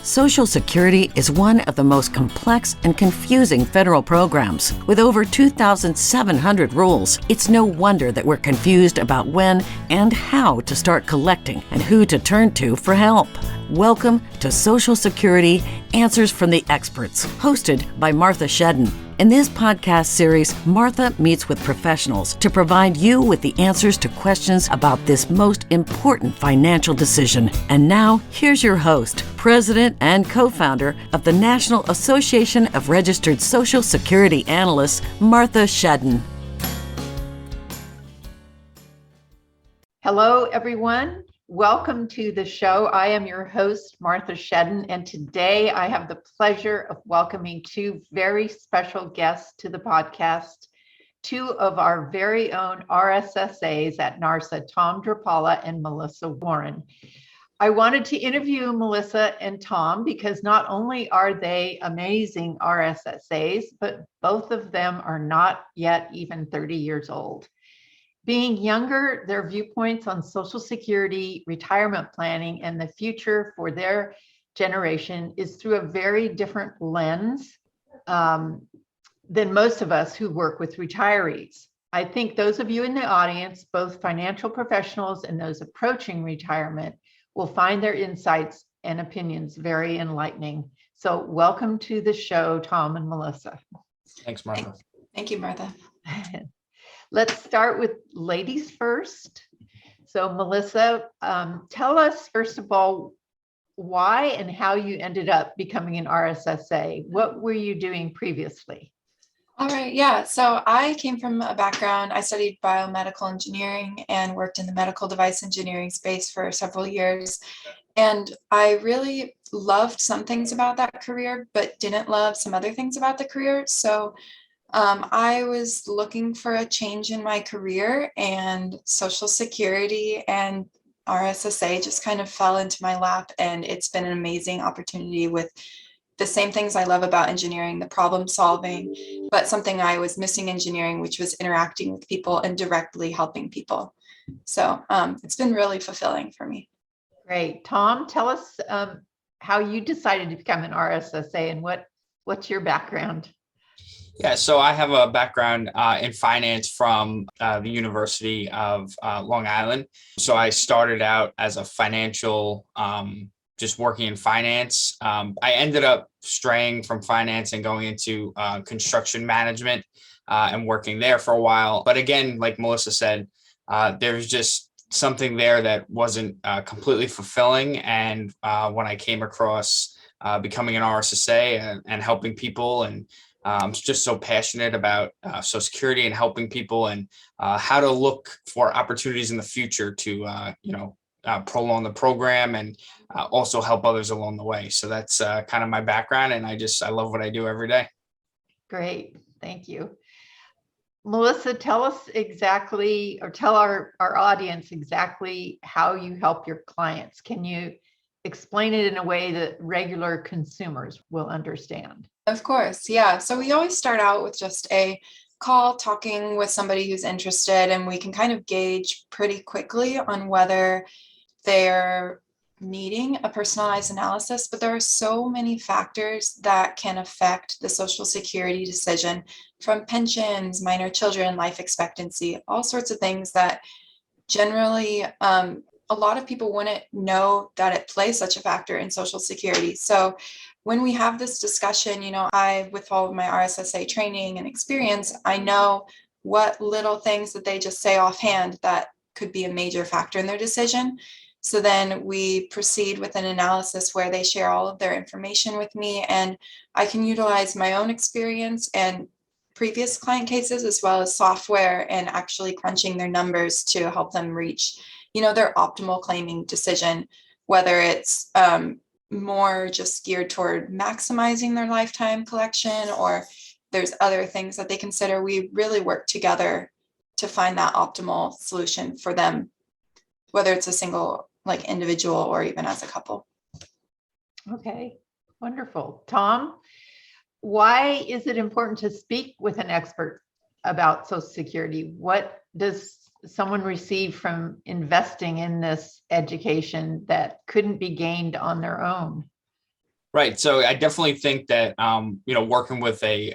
Social Security is one of the most complex and confusing federal programs. With over 2,700 rules, it's no wonder that we're confused about when and how to start collecting and who to turn to for help. Welcome to Social Security Answers from the Experts, hosted by Martha Shedden. In this podcast series, Martha meets with professionals to provide you with the answers to questions about this most important financial decision. And now, here's your host, President and co-founder of the National Association of Registered Social Security Analysts, Martha Shedden. Hello, everyone. Welcome to the show. I am your host, Martha Shedden, and today I have the pleasure of welcoming two very special guests to the podcast, two of our very own RSSAs at NARSSA, Tom Drapala and Melissa Warren. I wanted to interview Melissa and Tom because not only are they amazing RSSAs, but both of them are not yet even 30 years old. Being younger, their viewpoints on Social Security, retirement planning, and the future for their generation is through a very different lens than most of us who work with retirees. I think those of you in the audience, both financial professionals and those approaching retirement, will find their insights and opinions very enlightening. So welcome to the show, Tom and Melissa. Thanks, Martha. Thank you, Martha. Let's start with ladies first. So Melissa, tell us, first of all, why and how you ended up becoming an RSSA. What were you doing previously? All right, yeah. So I came from a background, I studied biomedical engineering and worked in the medical device engineering space for several years. And I really loved some things about that career, but didn't love some other things about the career. So I was looking for a change in my career, and Social Security and RSSA just kind of fell into my lap, and it's been an amazing opportunity with the same things I love about engineering, the problem solving, but something I was missing in engineering, which was interacting with people and directly helping people. So it's been really fulfilling for me. Great. Tom, tell us how you decided to become an RSSA and what's your background? Yeah, so I have a background in finance from the University of Long Island. So I started out as a financial, just working in finance. I ended up straying from finance and going into construction management and working there for a while. But again, like Melissa said, there's just something there that wasn't completely fulfilling. And when I came across becoming an RSSA and helping people, and I'm just so passionate about Social Security and helping people and how to look for opportunities in the future to, prolong the program and also help others along the way. So that's kind of my background. And I love what I do every day. Great. Thank you. Melissa, tell us exactly, or tell our audience exactly how you help your clients. Can you explain it in a way that regular consumers will understand? Of course, yeah. So we always start out with just a call talking with somebody who's interested, and we can kind of gauge pretty quickly on whether they're needing a personalized analysis. But there are so many factors that can affect the Social Security decision, from pensions, minor children, life expectancy, all sorts of things that generally a lot of people wouldn't know that it plays such a factor in Social Security. So when we have this discussion, with all of my RSSA training and experience, I know what little things that they just say offhand that could be a major factor in their decision. So then we proceed with an analysis where they share all of their information with me, and I can utilize my own experience and previous client cases, as well as software, and actually crunching their numbers to help them reach, their optimal claiming decision, whether it's more just geared toward maximizing their lifetime collection, or there's other things that they consider. We really work together to find that optimal solution for them, whether it's a single individual or even as a couple. Okay, wonderful. Tom, why is it important to speak with an expert about Social Security? What does someone receive from investing in this education that couldn't be gained on their own? Right. So I definitely think that, working with an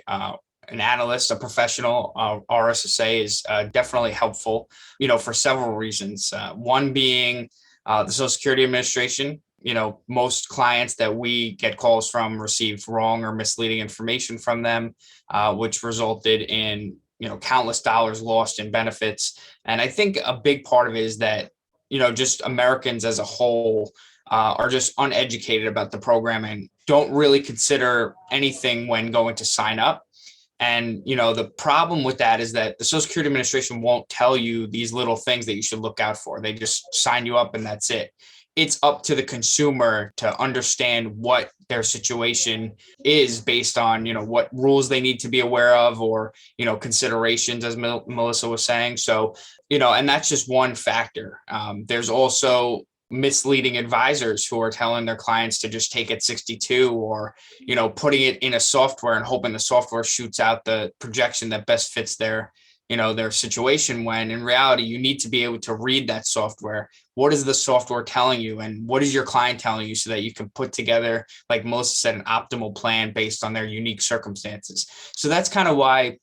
analyst, a professional, RSSA is definitely helpful, for several reasons. One being the Social Security Administration. Most clients that we get calls from received wrong or misleading information from them, which resulted in, countless dollars lost in benefits. And I think a big part of it is that, just Americans as a whole are just uneducated about the program and don't really consider anything when going to sign up. And, the problem with that is that the Social Security Administration won't tell you these little things that you should look out for. They just sign you up and that's it. It's up to the consumer to understand what their situation is based on, what rules they need to be aware of or, considerations, as Melissa was saying. So, and that's just one factor. There's also misleading advisors who are telling their clients to just take it 62 or, putting it in a software and hoping the software shoots out the projection that best fits their situation, when in reality, you need to be able to read that software. What is the software telling you? And what is your client telling you so that you can put together, like Melissa said, an optimal plan based on their unique circumstances. So that's kind of why,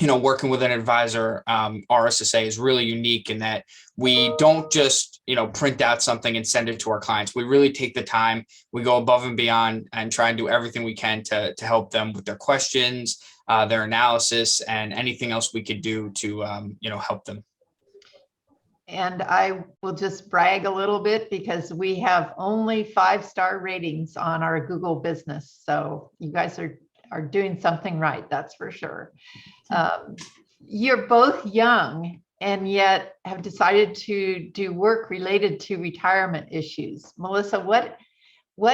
working with an advisor, RSSA is really unique in that we don't just, print out something and send it to our clients. We really take the time, we go above and beyond and try and do everything we can to help them with their questions, their analysis, and anything else we could do to, help them. And I will just brag a little bit because we have only 5-star ratings on our Google business. So you guys are doing something right, that's for sure. You're both young and yet have decided to do work related to retirement issues. Melissa, what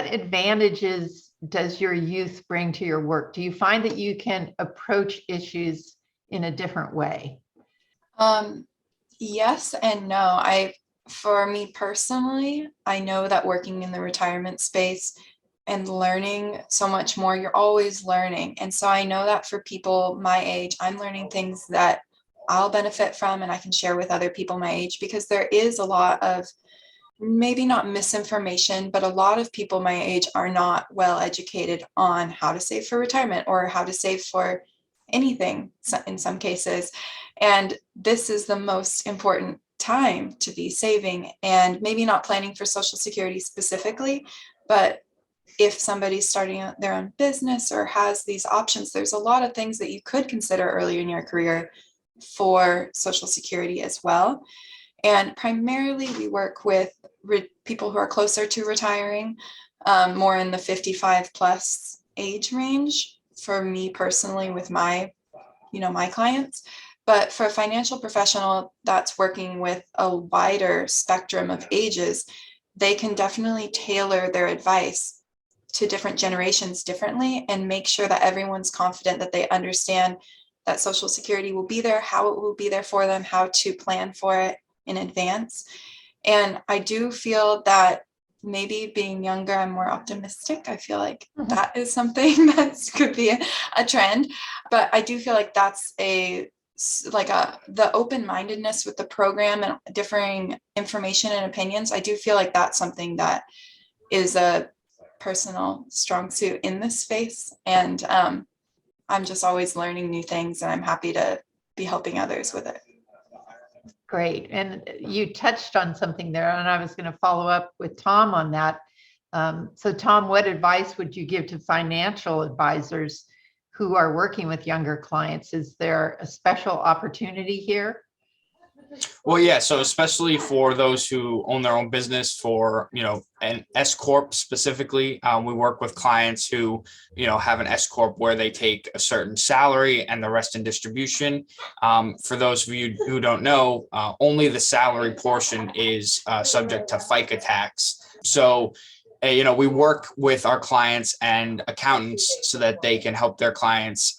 advantages does your youth bring to your work? Do you find that you can approach issues in a different way? Yes and no. For me personally, I know that working in the retirement space and learning so much more, you're always learning. And so I know that for people my age, I'm learning things that I'll benefit from and I can share with other people my age, because there is a lot of, maybe not misinformation, but a lot of people my age are not well educated on how to save for retirement or how to save for anything in some cases. And this is the most important time to be saving, and maybe not planning for Social Security specifically, but if somebody's starting their own business or has these options, there's a lot of things that you could consider earlier in your career for Social Security as well. And primarily we work with people who are closer to retiring, more in the 55 plus age range for me personally with my clients. But for a financial professional that's working with a wider spectrum of ages, they can definitely tailor their advice to different generations differently and make sure that everyone's confident that they understand that Social Security will be there, how it will be there for them, how to plan for it in advance. And I do feel that maybe being younger, I'm more optimistic. I feel like that is something that could be a trend, but I do feel like that's the open-mindedness with the program and differing information and opinions. I do feel like that's something that is a personal strong suit in this space. And I'm just always learning new things, and I'm happy to be helping others with it. Great. And you touched on something there, and I was going to follow up with Tom on that. So Tom, what advice would you give to financial advisors who are working with younger clients? Is there a special opportunity here? Well, yeah. So especially for those who own their own business, for, an S Corp specifically, we work with clients who, have an S Corp where they take a certain salary and the rest in distribution. For those of you who don't know, only the salary portion is subject to FICA tax. So we work with our clients and accountants so that they can help their clients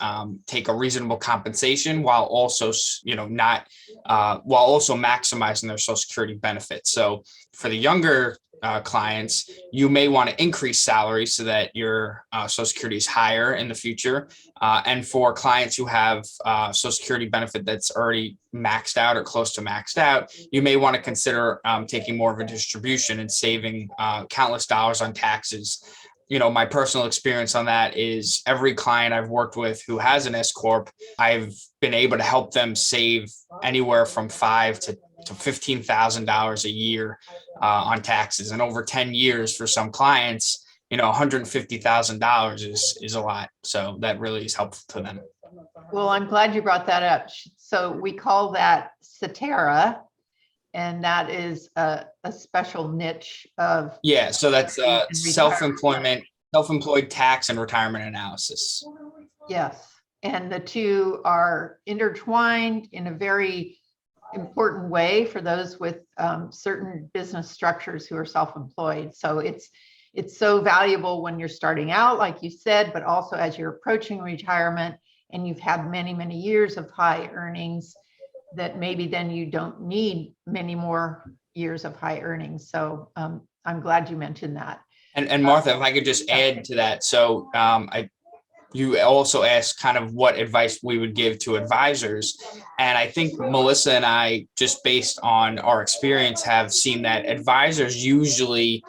take a reasonable compensation while also, while also maximizing their Social Security benefits. So for the younger clients, you may want to increase salary so that your Social Security is higher in the future. And for clients who have Social Security benefit that's already maxed out or close to maxed out, you may want to consider taking more of a distribution and saving countless dollars on taxes. my personal experience on that is every client I've worked with who has an S Corp, I've been able to help them save anywhere from $5,000 to $15,000 a year on taxes. And over 10 years for some clients, $150,000 is a lot. So that really is helpful to them. Well, I'm glad you brought that up. So we call that Cetera, and that is a special niche of. Yeah, so that's self-employed tax and retirement analysis. Yes, and the two are intertwined in a very important way for those with certain business structures who are self-employed. So it's so valuable when you're starting out, like you said, but also as you're approaching retirement and you've had many, many years of high earnings, that maybe then you don't need many more years of high earnings. So I'm glad you mentioned that. And Martha, if I could just add to that. So you also asked kind of what advice we would give to advisors. And I think Melissa and I, just based on our experience, have seen that advisors usually,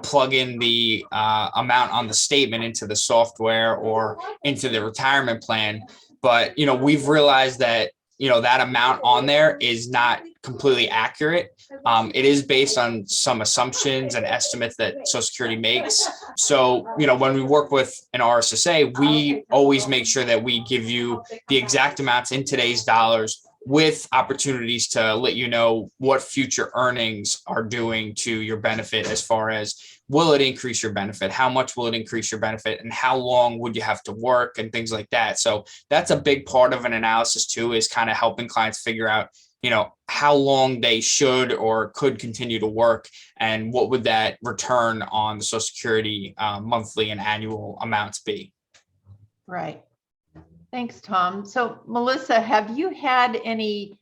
plug in the amount on the statement into the software or into the retirement plan. But, we've realized that, that amount on there is not completely accurate. It is based on some assumptions and estimates that Social Security makes. So, when we work with an RSSA, we always make sure that we give you the exact amounts in today's dollars with opportunities to let you know what future earnings are doing to your benefit, as far as will it increase your benefit? How much will it increase your benefit? And how long would you have to work and things like that? So that's a big part of an analysis too, is kind of helping clients figure out, how long they should or could continue to work, and what would that return on the Social Security monthly and annual amounts be? Right. Thanks, Tom. So Melissa, have you had any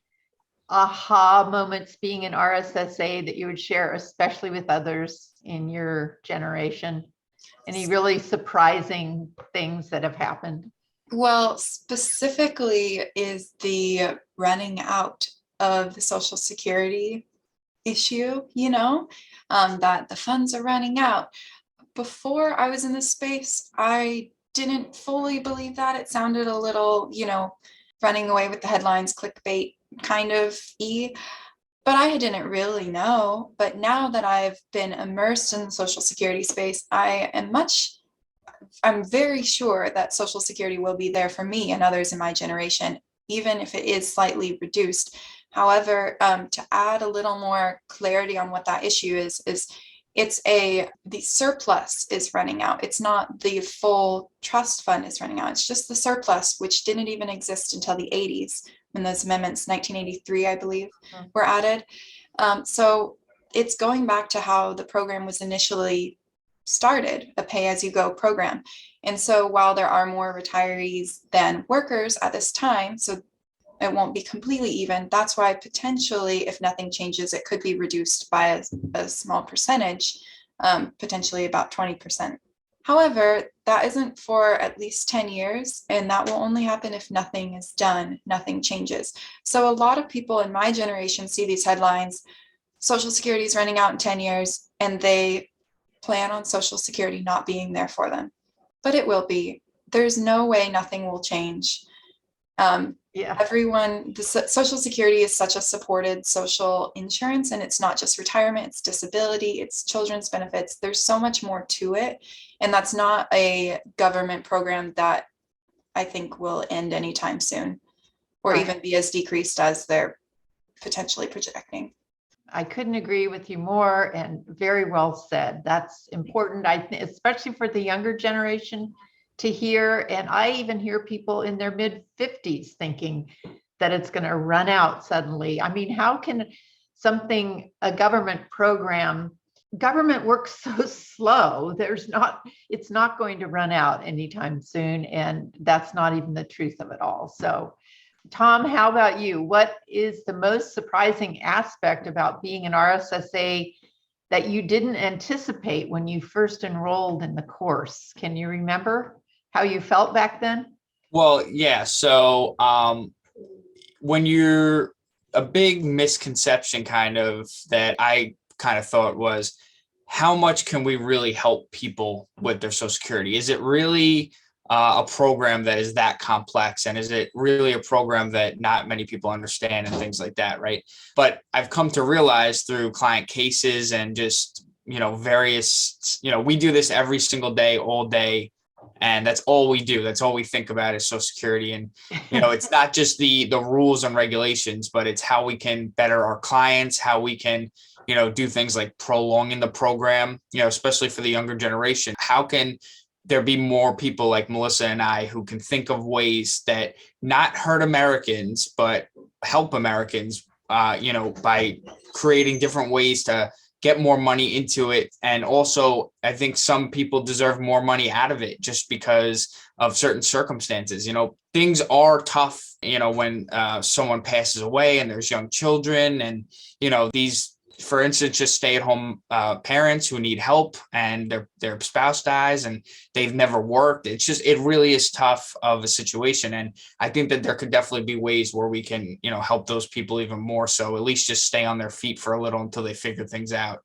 aha moments being an RSSA that you would share, especially with others in your generation? Any really surprising things that have happened? Well, specifically is the running out of the Social Security issue, that the funds are running out. Before I was in this space, I didn't fully believe that. It sounded a little, running away with the headlines, clickbait kind of but I didn't really know. But now that I've been immersed in the Social Security space, I'm very sure that Social Security will be there for me and others in my generation, even if it is slightly reduced. However, to add a little more clarity on what that issue is the surplus is running out. It's not the full trust fund is running out. It's just the surplus, which didn't even exist until the 80s when those amendments, 1983, I believe, were added. So it's going back to how the program was initially started, a pay-as-you-go program. And so while there are more retirees than workers at this time, so it won't be completely even. That's why potentially, if nothing changes, it could be reduced by a small percentage, potentially about 20%. However, that isn't for at least 10 years, and that will only happen if nothing is done, nothing changes. So a lot of people in my generation see these headlines, Social Security is running out in 10 years, and they plan on Social Security not being there for them. But it will be. There's no way nothing will change. Everyone, the Social Security is such a supported social insurance, and it's not just retirement, it's disability, it's children's benefits. There's so much more to it. And that's not a government program that I think will end anytime soon, or even be as decreased as they're potentially projecting. I couldn't agree with you more, and very well said. That's important, I think, especially for the younger generation to hear. And I even hear people in their mid-50s thinking that it's going to run out suddenly. I mean, how can a government program, government works so slow, it's not going to run out anytime soon. And that's not even the truth of it all. So Tom, how about you? What is the most surprising aspect about being an RSSA that you didn't anticipate when you first enrolled in the course? Can you remember how you felt back then? Well, yeah. So when you're a big misconception kind of that I kind of thought was, how much can we really help people with their Social Security? Is it really a program that is that complex? And is it really a program that not many people understand and things like that, right? But I've come to realize through client cases and just, various, we do this every single day, all day. And that's all we do. That's all we think about is Social Security. And, it's not just the rules and regulations, but it's how we can better our clients, how we can, do things like prolonging the program, especially for the younger generation. How can there be more people like Melissa and I who can think of ways that not hurt Americans, but help Americans, by creating different ways to get more money into it. And also, I think some people deserve more money out of it just because of certain circumstances. Things are tough, when someone passes away and there's young children and, these, for instance, just stay-at-home parents who need help and their spouse dies and they've never worked. It really is tough of a situation. And I think that there could definitely be ways where we can, help those people even more so, at least just stay on their feet for a little until they figure things out.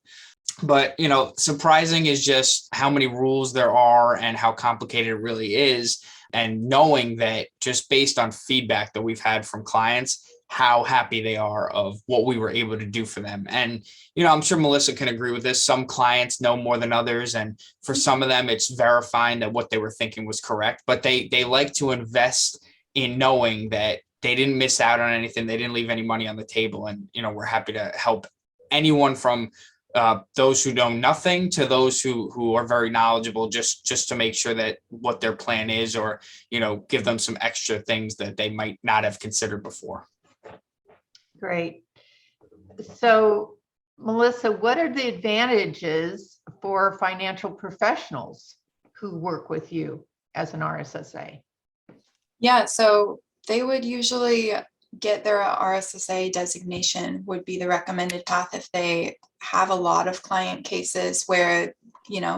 But, surprising is just how many rules there are and how complicated it really is. And knowing that just based on feedback that we've had from clients, how happy they are of what we were able to do for them. And, I'm sure Melissa can agree with this. Some clients know more than others. And for some of them, it's verifying that what they were thinking was correct, but they like to invest in knowing that they didn't miss out on anything. They didn't leave any money on the table. And, we're happy to help anyone from those who know nothing to those who are very knowledgeable, just to make sure that what their plan is, or, give them some extra things that they might not have considered before. Great. So, Melissa, what are the advantages for financial professionals who work with you as an RSSA? Yeah, so they would usually get their RSSA designation would be the recommended path if they have a lot of client cases where,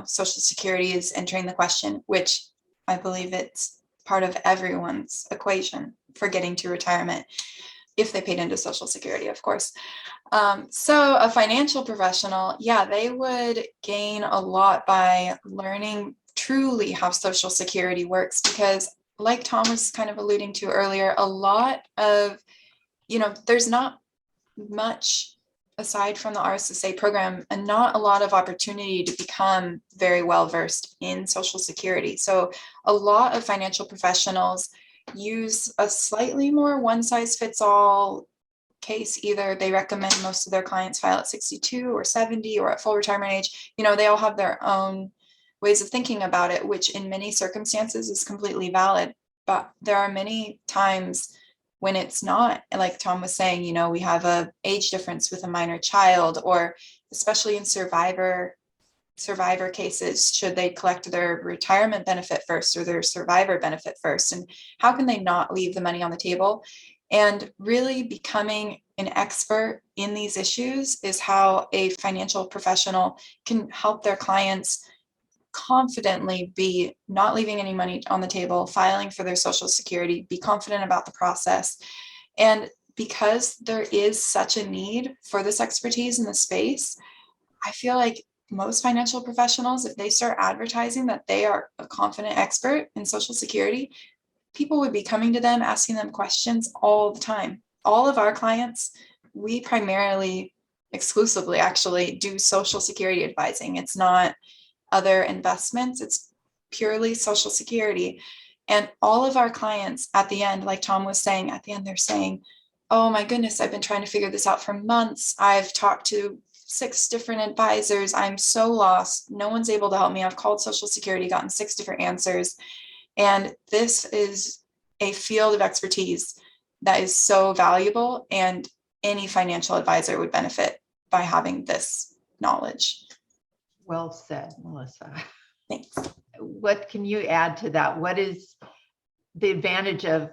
Social Security is entering the question, which I believe it's part of everyone's equation for getting to retirement, if they paid into Social Security, of course. So a financial professional, they would gain a lot by learning truly how Social Security works, because like Tom was kind of alluding to earlier, a lot of, there's not much aside from the RSSA program and not a lot of opportunity to become very well versed in Social Security. So a lot of financial professionals use a slightly more one-size-fits-all case. Either they recommend most of their clients file at 62 or 70 or at full retirement age. They all have their own ways of thinking about it, which in many circumstances is completely valid. But there are many times when it's not, like Tom was saying, we have a age difference with a minor child, or especially in survivor cases, should they collect their retirement benefit first or their survivor benefit first? And how can they not leave the money on the table? And really becoming an expert in these issues is how a financial professional can help their clients confidently be not leaving any money on the table, filing for their Social Security, be confident about the process. And because there is such a need for this expertise in the space, I feel like most financial professionals, if they start advertising that they are a confident expert in Social Security, people would be coming to them, asking them questions all the time. All of our clients, we primarily, exclusively actually, do Social Security advising. It's not other investments, it's purely Social Security. And all of our clients at the end, like Tom was saying, at the end, they're saying, oh my goodness, I've been trying to figure this out for months. I've talked to 6 different advisors. I'm so lost. No one's able to help me. I've called Social Security, gotten 6 different answers. And this is a field of expertise that is so valuable, and any financial advisor would benefit by having this knowledge. Well said, Melissa. Thanks. What can you add to that? What is the advantage of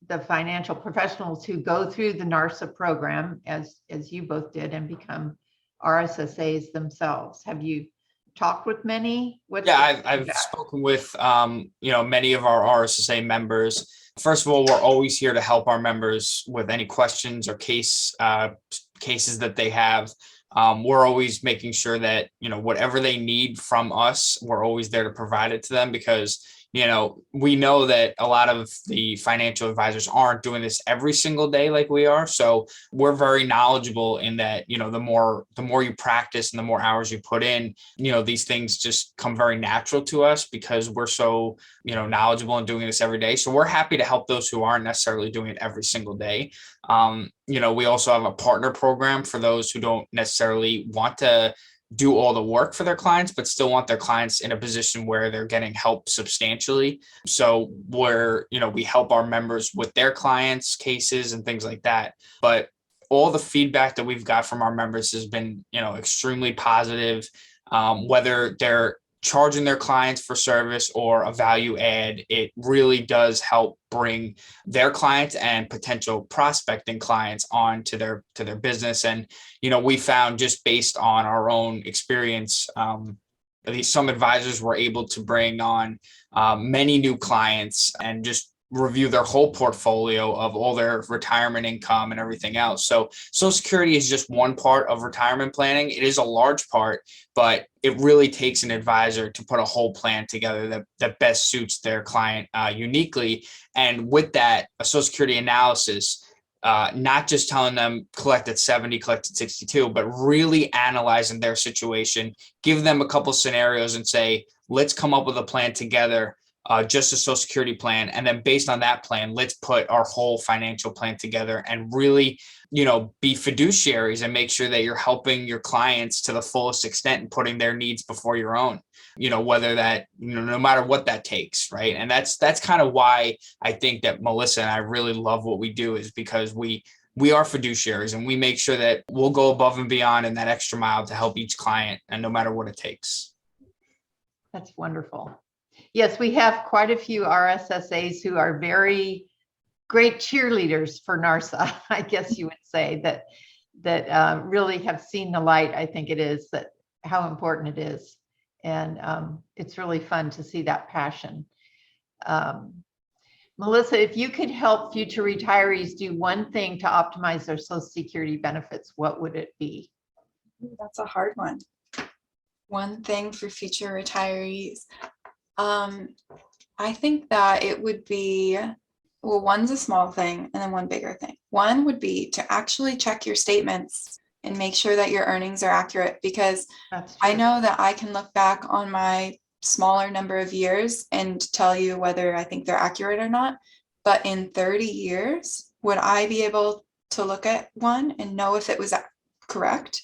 the financial professionals who go through the NARSSA program, as you both did, and become RSSAs themselves? Have you talked with many? I've spoken with many of our RSSA members. First of all, we're always here to help our members with any questions or cases that they have. we're always making sure that, whatever they need from us, we're always there to provide it to them because, we know that a lot of the financial advisors aren't doing this every single day like we are. So we're very knowledgeable in that, the more you practice and the more hours you put in, these things just come very natural to us because we're so, knowledgeable in doing this every day. So we're happy to help those who aren't necessarily doing it every single day. We also have a partner program for those who don't necessarily want to do all the work for their clients, but still want their clients in a position where they're getting help substantially. So we help our members with their clients' cases and things like that. But all the feedback that we've got from our members has been, extremely positive, whether they're charging their clients for service or a value add. It really does help bring their clients and potential prospecting clients on to their business. And, we found just based on our own experience, some advisors were able to bring on many new clients and just review their whole portfolio of all their retirement income and everything else. So Social Security is just one part of retirement planning. It is a large part, but it really takes an advisor to put a whole plan together that best suits their client uniquely. And with that, a Social Security analysis, not just telling them collect at 70, collect at 62, but really analyzing their situation, give them a couple scenarios and say, let's come up with a plan together. Just a Social Security plan. And then based on that plan, let's put our whole financial plan together and really, be fiduciaries and make sure that you're helping your clients to the fullest extent and putting their needs before your own, whether that, no matter what that takes. Right. And that's kind of why I think that Melissa and I really love what we do is because we are fiduciaries and we make sure that we'll go above and beyond in that extra mile to help each client and no matter what it takes. That's wonderful. Yes, we have quite a few RSSAs who are very great cheerleaders for NARSSA, I guess you would say, that really have seen the light. I think it is that how important it is. And it's really fun to see that passion. Melissa, if you could help future retirees do one thing to optimize their Social Security benefits, what would it be? That's a hard one. One thing for future retirees. I think that it would be, one's a small thing and then one bigger thing. One would be to actually check your statements and make sure that your earnings are accurate, because I know that I can look back on my smaller number of years and tell you whether I think they're accurate or not. But in 30 years, would I be able to look at one and know if it was correct?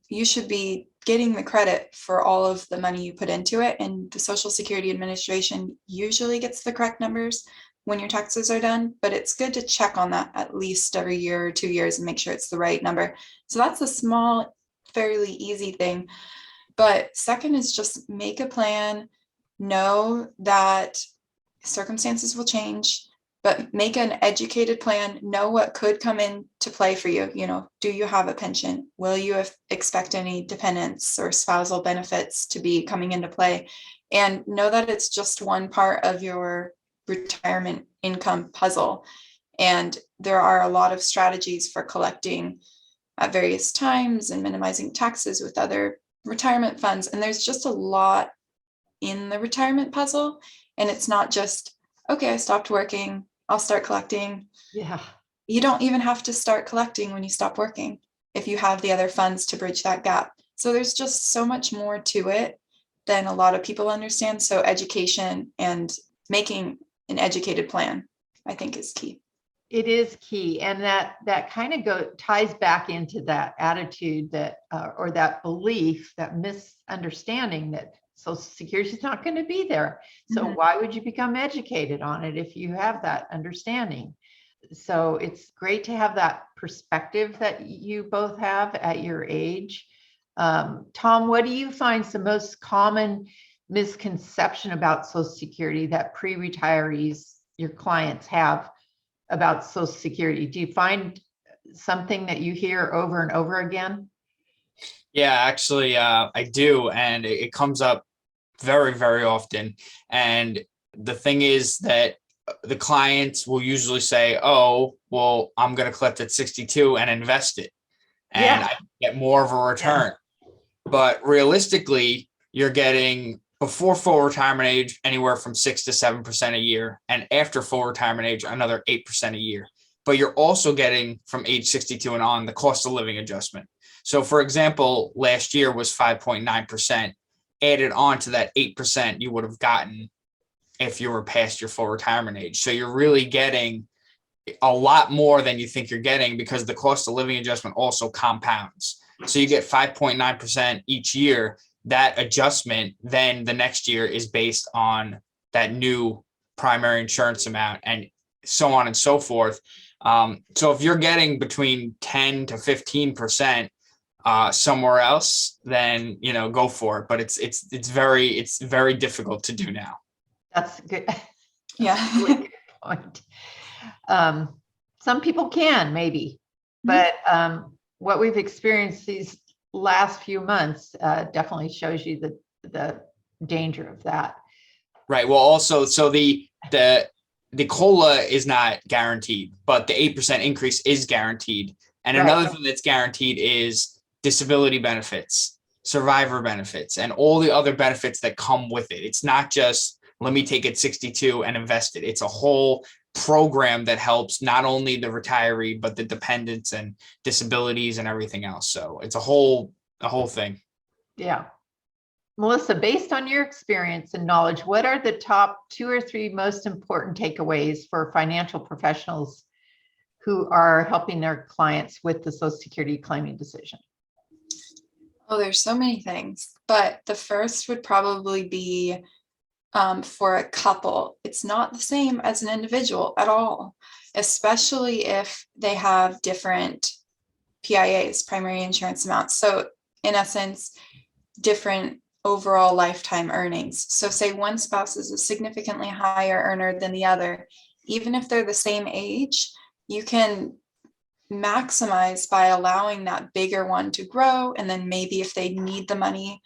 You should be getting the credit for all of the money you put into it. And the Social Security Administration usually gets the correct numbers when your taxes are done, but it's good to check on that at least every year or 2 years and make sure it's the right number. So that's a small, fairly easy thing. But second is just make a plan, know that circumstances will change, but make an educated plan, know what could come into play for you. Do you have a pension? Will you expect any dependents or spousal benefits to be coming into play? And know that it's just one part of your retirement income puzzle. And there are a lot of strategies for collecting at various times and minimizing taxes with other retirement funds. And there's just a lot in the retirement puzzle. And it's not just, okay, I stopped working, I'll start collecting. Yeah. You don't even have to start collecting when you stop working if you have the other funds to bridge that gap. So there's just so much more to it than a lot of people understand. So education and making an educated plan, I think, is key. It is key. And that kind of ties back into that attitude that, or that belief, that misunderstanding that Social Security is not going to be there. So why would you become educated on it if you have that understanding? So it's great to have that perspective that you both have at your age. Tom, what do you find is the most common misconception about Social Security that pre-retirees, your clients, have about Social Security? Do you find something that you hear over and over again? Yeah, actually, I do. And it comes up very, very often. And the thing is that the clients will usually say, oh, well, I'm going to collect at 62 and invest it. and I get more of a return. But realistically, you're getting before full retirement age anywhere from 6 to 7% a year, and after full retirement age another 8% a year. But you're also getting from age 62 and on the cost of living adjustment. So for example, last year was 5.9%. Added on to that 8% you would have gotten if you were past your full retirement age. So you're really getting a lot more than you think you're getting, because the cost of living adjustment also compounds. So you get 5.9% each year. That adjustment then the next year is based on that new primary insurance amount, and so on and so forth. So if you're getting between 10 to 15% somewhere else, then go for it. But it's very difficult to do now. That's good. Yeah. Really good point. Some people can maybe, but what we've experienced these last few months definitely shows you the danger of that. Right. Well, also, so the COLA is not guaranteed, but the 8% increase is guaranteed. And another thing that's guaranteed is disability benefits, survivor benefits, and all the other benefits that come with it. It's not just, let me take it 62 and invest it. It's a whole program that helps not only the retiree, but the dependents and disabilities and everything else. So it's a whole thing. Yeah. Melissa, based on your experience and knowledge, what are the top 2 or 3 most important takeaways for financial professionals who are helping their clients with the Social Security claiming decision? Oh, there's so many things, but the first would probably be for a couple, it's not the same as an individual at all, especially if they have different PIAs, primary insurance amounts. So in essence, different overall lifetime earnings. So say one spouse is a significantly higher earner than the other, even if they're the same age, you can maximize by allowing that bigger one to grow. And then maybe if they need the money,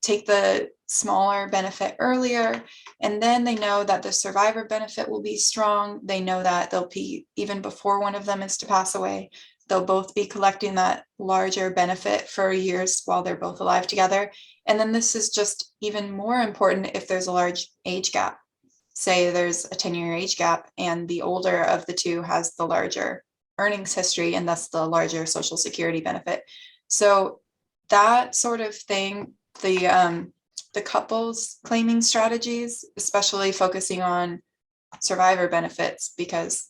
take the smaller benefit earlier. And then they know that the survivor benefit will be strong. They know that they'll be, even before one of them is to pass away, they'll both be collecting that larger benefit for years while they're both alive together. And then this is just even more important if there's a large age gap. Say there's a 10-year age gap and the older of the two has the larger earnings history and thus the larger Social Security benefit. So that sort of thing, the couples claiming strategies, especially focusing on survivor benefits, because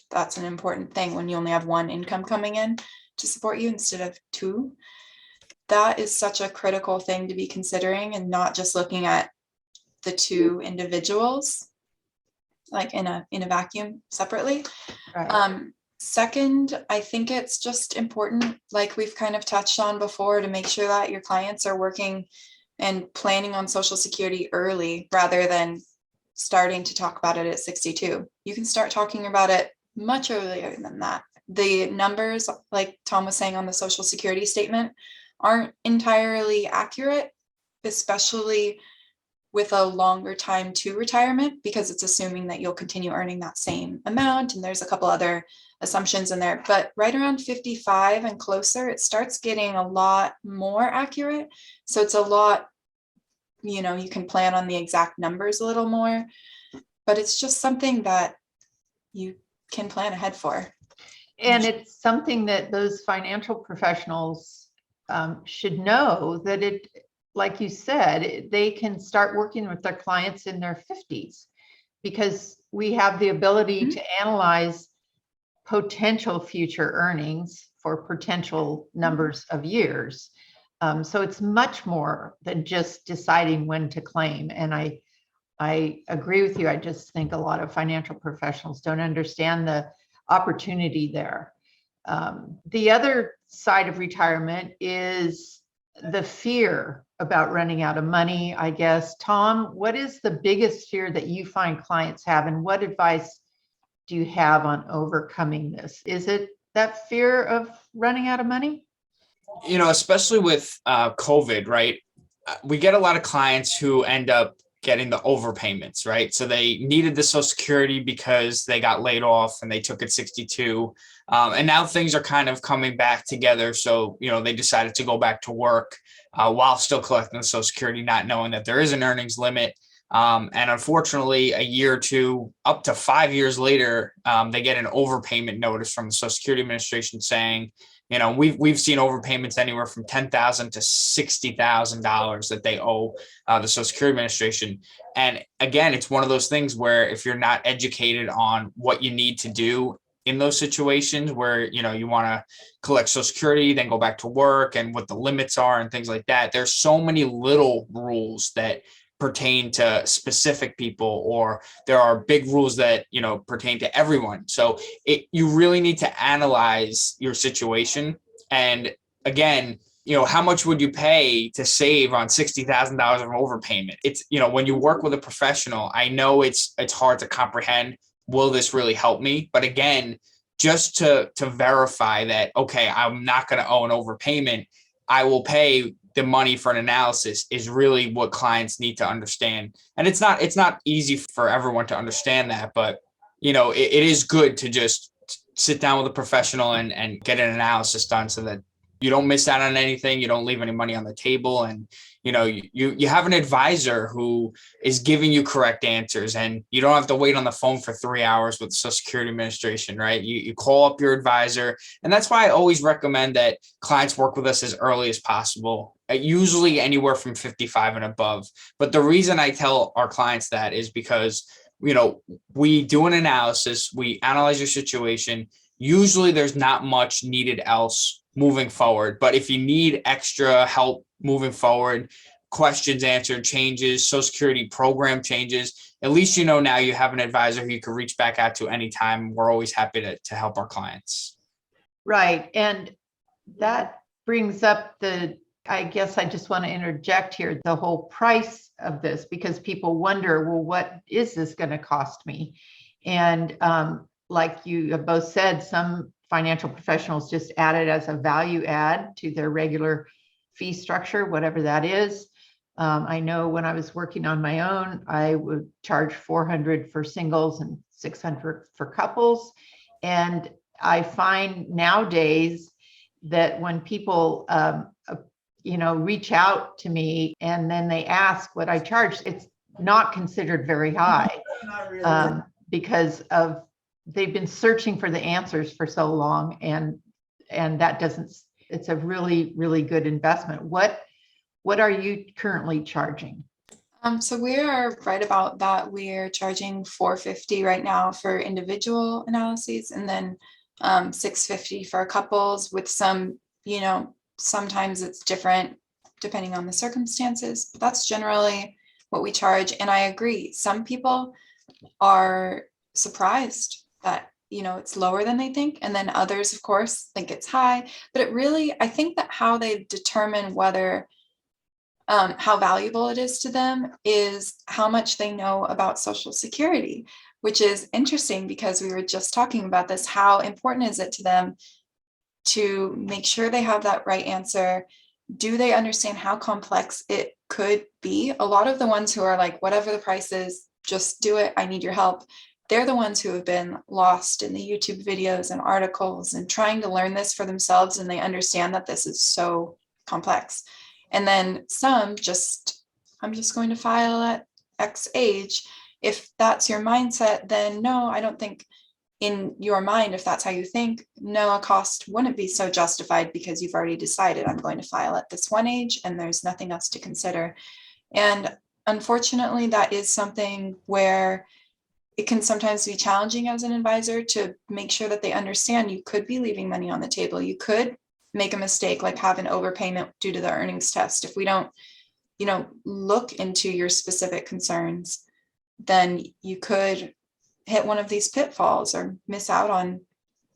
that's an important thing when you only have one income coming in to support you instead of 2. That is such a critical thing to be considering, and not just looking at the 2 individuals like in a vacuum separately. Right. Second, I think it's just important, like we've kind of touched on before, to make sure that your clients are working and planning on Social Security early rather than starting to talk about it at 62. You can start talking about it much earlier than that. The numbers, like Tom was saying on the Social Security statement, aren't entirely accurate, especially with a longer time to retirement, because it's assuming that you'll continue earning that same amount. And there's a couple other assumptions in there, but right around 55 and closer, it starts getting a lot more accurate. So it's a lot, you can plan on the exact numbers a little more, but it's just something that you can plan ahead for. And it's something that those financial professionals should know, that it, like you said, they can start working with their clients in their 50s, because we have the ability to analyze potential future earnings for potential numbers of years. So it's much more than just deciding when to claim. And I agree with you. I just think a lot of financial professionals don't understand the opportunity there. The other side of retirement is the fear about running out of money, I guess. Tom, what is the biggest fear that you find clients have, and what advice do you have on overcoming this? Is it that fear of running out of money? Especially with COVID, right? We get a lot of clients who end up getting the overpayments, right? So they needed the Social Security because they got laid off and they took it 62. And now things are kind of coming back together. So, they decided to go back to work while still collecting the Social Security, not knowing that there is an earnings limit. And unfortunately, a year or two, up to 5 years later, they get an overpayment notice from the Social Security Administration saying, we've seen overpayments anywhere from $10,000 to $60,000 that they owe the Social Security Administration. And again, it's one of those things where if you're not educated on what you need to do in those situations where, you want to collect Social Security, then go back to work and what the limits are and things like that, there's so many little rules that pertain to specific people, or there are big rules that pertain to everyone. So you really need to analyze your situation. And again, how much would you pay to save on $60,000 of overpayment? It's when you work with a professional, I know it's hard to comprehend. Will this really help me? But again, just to verify that, okay, I'm not going to owe an overpayment, I will pay the money for an analysis, is really what clients need to understand. And it's not easy for everyone to understand that, but it is good to just sit down with a professional and get an analysis done so that you don't miss out on anything, you don't leave any money on the table, and you have an advisor who is giving you correct answers, and you don't have to wait on the phone for 3 hours with the Social Security Administration, right? You call up your advisor, and that's why I always recommend that clients work with us as early as possible, usually anywhere from 55 and above. But the reason I tell our clients that is because we do an analysis, we analyze your situation. Usually there's not much needed else moving forward. But if you need extra help moving forward, questions answered, changes, Social Security program changes, at least now you have an advisor who you can reach back out to anytime. We're always happy to help our clients. Right. And that brings up I guess I just want to interject here, the whole price of this, because people wonder, well, what is this going to cost me? And like you have both said, some financial professionals just add it as a value add to their regular fee structure, whatever that is. I know when I was working on my own, I would charge $400 for singles and $600 for couples. And I find nowadays that when people, reach out to me and then they ask what I charge, it's not considered very high. Not really. Because they've been searching for the answers for so long, and that it's a really, really good investment. What are you currently charging? So we are right about that. We're charging $450 right now for individual analyses, and then $650 for couples, with some, sometimes it's different depending on the circumstances, but that's generally what we charge. And I agree, some people are surprised that it's lower than they think, and then others, of course, think it's high. But I think that how they determine whether how valuable it is to them is how much they know about Social Security, which is interesting because we were just talking about this. How important is it to them to make sure they have that right answer? Do they understand how complex it could be? A lot of the ones who are like, whatever the price is, just do it, I need your help, they're the ones who have been lost in the YouTube videos and articles and trying to learn this for themselves, and they understand that this is so complex. And then some I'm just going to file at X age. If that's your mindset, then no, I don't think in your mind, if that's how you think, no, a cost wouldn't be so justified because you've already decided I'm going to file at this one age and there's nothing else to consider. And unfortunately, that is something where it can sometimes be challenging as an advisor to make sure that they understand you could be leaving money on the table. You could make a mistake, like have an overpayment due to the earnings test. If we don't, look into your specific concerns, then you could hit one of these pitfalls or miss out on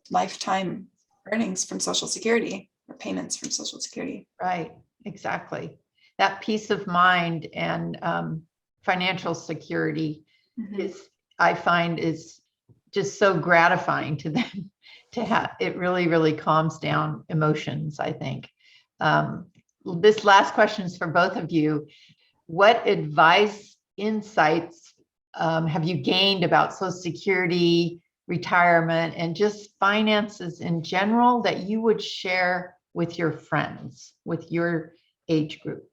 lifetime earnings from Social Security or payments from Social Security. Right, exactly. That peace of mind and financial security I find is just so gratifying to them to have. It really, really calms down emotions, I think. This last question is for both of you. What advice insights have you gained about Social Security, retirement, and just finances in general that you would share with your friends, with your age group?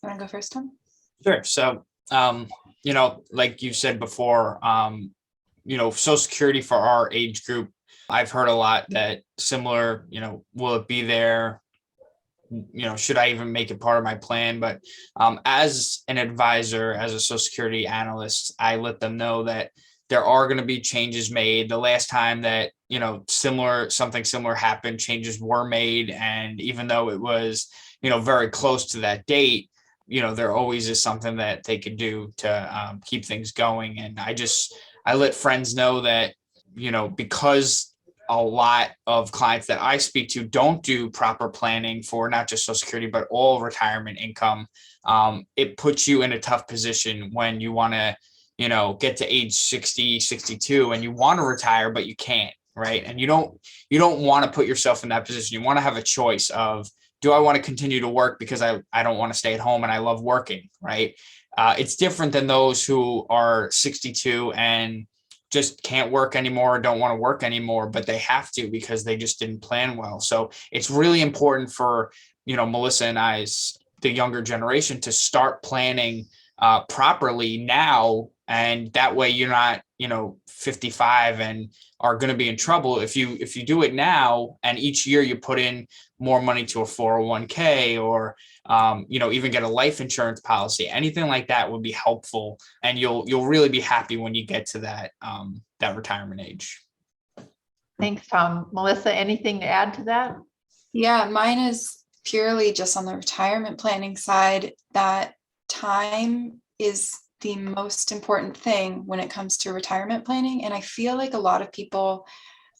Want to go first, Tom? Sure. So, like you said before, Social Security for our age group, I've heard a lot that similar, will it be there? Should I even make it part of my plan? But as an advisor, as a Social Security analyst, I let them know that there are going to be changes made. The last time that, something similar happened, changes were made. And even though it was, very close to that date, there always is something that they could do to keep things going. And I let friends know that, because a lot of clients that I speak to don't do proper planning for not just Social Security, but all retirement income. It puts you in a tough position when you want to, get to age 60, 62 and you want to retire, but you can't, right? And you don't want to put yourself in that position. You want to have a choice of, do I want to continue to work because I don't want to stay at home and I love working, right? It's different than those who are 62 and just can't work anymore, don't want to work anymore, but they have to because they just didn't plan well. So it's really important for, Melissa and the younger generation, to start planning properly now. And that way you're not, 55 and are going to be in trouble. If you do it now and each year you put in more money to a 401k or, even get a life insurance policy, anything like that would be helpful. And you'll really be happy when you get to that retirement age. Thanks, Tom. Melissa, anything to add to that? Yeah, mine is purely just on the retirement planning side. That time is the most important thing when it comes to retirement planning. And I feel like a lot of people,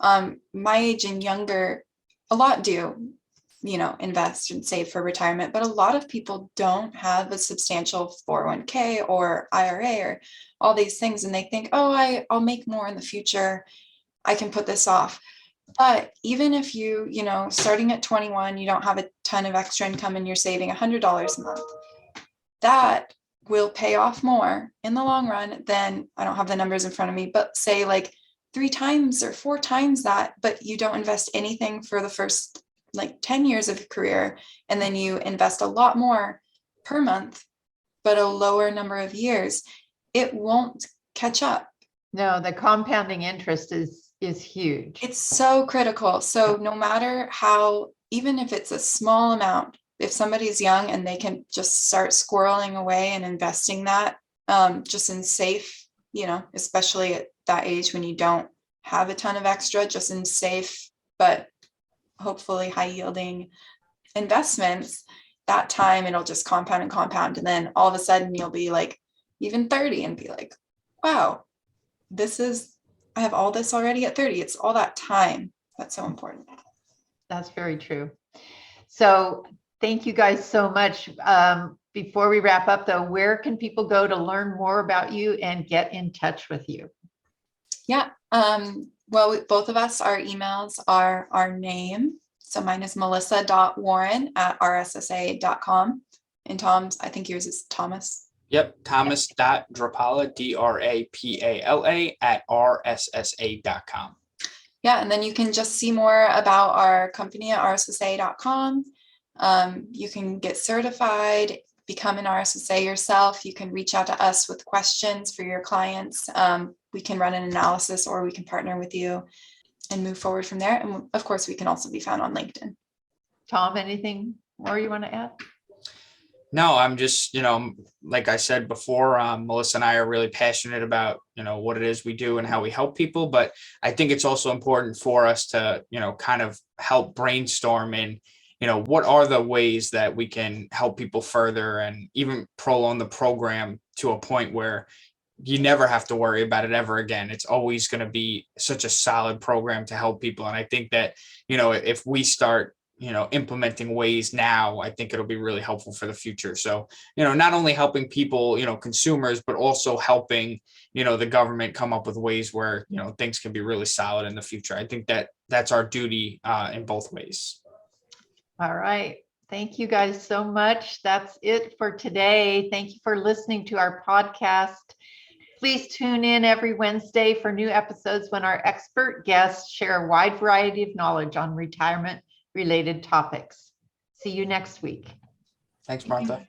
my age and younger, a lot do, invest and save for retirement, but a lot of people don't have a substantial 401k or IRA or all these things. And they think, oh, I'll make more in the future, I can put this off. But even if you, starting at 21, you don't have a ton of extra income and you're saving $100 a month, that will pay off more in the long run than, I don't have the numbers in front of me, but say like 3 times or 4 times that, but you don't invest anything for the first 10 years of your career. And then you invest a lot more per month, but a lower number of years, it won't catch up. No, the compounding interest is huge. It's so critical. So no matter how, even if it's a small amount, if somebody's young and they can just start squirreling away and investing that just in safe, especially at that age when you don't have a ton of extra, just in safe, but hopefully high yielding investments, that time it'll just compound and compound. And then all of a sudden you'll be like even 30 and be like, wow, I have all this already at 30. It's all that time. That's so important. That's very true. So thank you guys so much. Before we wrap up though, where can people go to learn more about you and get in touch with you? Yeah. Well, both of us, our emails are our name. So mine is melissa.warren@rssa.com. And Tom's, I think yours is Thomas. Yep. Thomas.Drapala, DRAPALA @rssa.com. Yeah. And then you can just see more about our company at rssa.com. You can get certified, become an RSSA yourself. You can reach out to us with questions for your clients. We can run an analysis or we can partner with you and move forward from there. And of course, we can also be found on LinkedIn. Tom, anything more you want to add? No, I'm just, like I said before, Melissa and I are really passionate about, what it is we do and how we help people. But I think it's also important for us to, kind of help brainstorm in, what are the ways that we can help people further and even prolong the program to a point where you never have to worry about it ever again. It's always going to be such a solid program to help people. And I think that, if we start, implementing ways now, I think it'll be really helpful for the future. So, not only helping people, consumers, but also helping, the government come up with ways where, things can be really solid in the future. I think that that's our duty in both ways. All right. Thank you guys so much. That's it for today. Thank you for listening to our podcast. Please tune in every Wednesday for new episodes when our expert guests share a wide variety of knowledge on retirement-related topics. See you next week. Thanks, Martha.